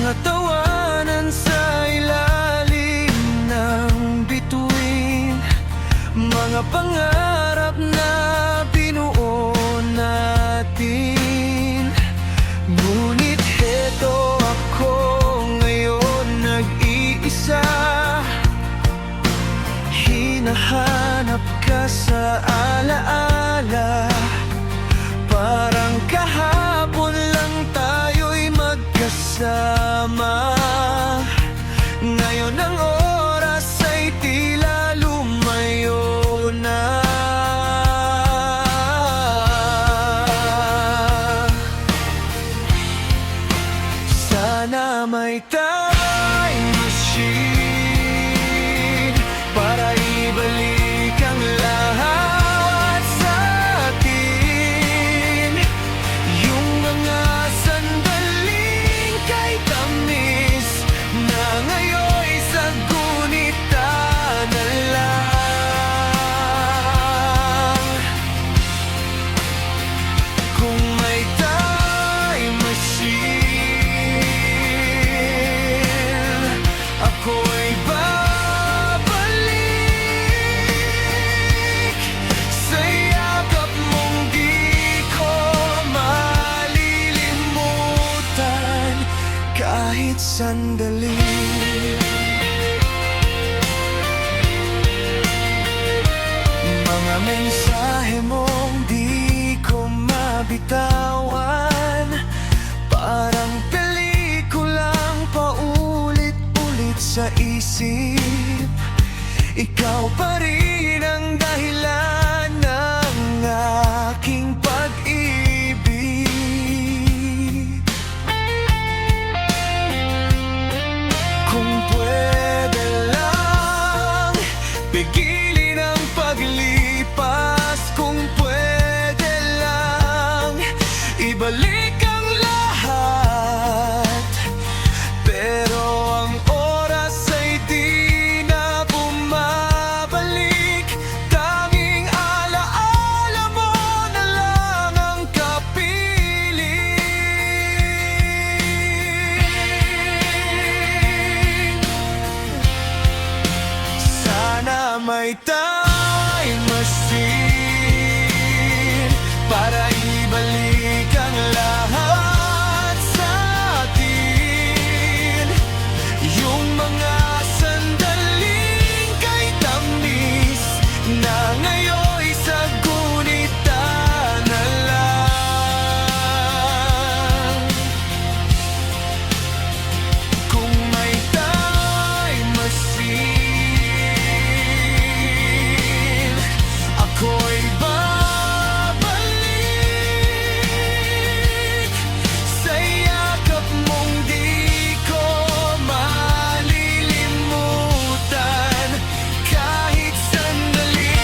mga tawanan sa ilalim ng bituin, mga pangarap na binuo natin. Ngunit heto ako ngayon, nag-iisa. Hinahanap ka sa alaala, parang kahapon lang tayo'y magkasama. Ngayon ang oras ay tila lumayo na. Sana may time machine para ibalik ang lahat sa atin. Yung mga sandaling kay tamis na ngayon'y sa gunita na lang. Kung may time machine, ako'y babalik sa yakap mong di ko malilimutan kahit sandali. Mga mensahe mong di ko mabitawan, parang pelikulang paulit-ulit sa isip. Ikaw pa rin ang dahilan ng aking pag-ibig. Kung pwede lang, pigilin ang paglipas. Kung pwede lang, ibalik ang lahat. Pero ang oras ay di na bumabalik. Tanging alaala mo na lang ang kapiling. Sana may time machine para ibalik ang lahat sa atin. Yung mga sandaling kay tamis na ngayon'y sa gunita na lang. Kung may time machine, ako'y babalik sa yakap mong di ko malilimutan kahit sandali.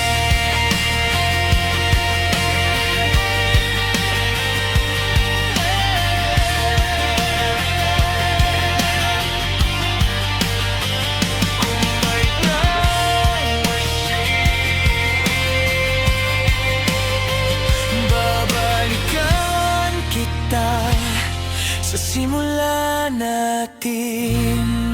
Kung may time machine, babalikan kita sa simula natin.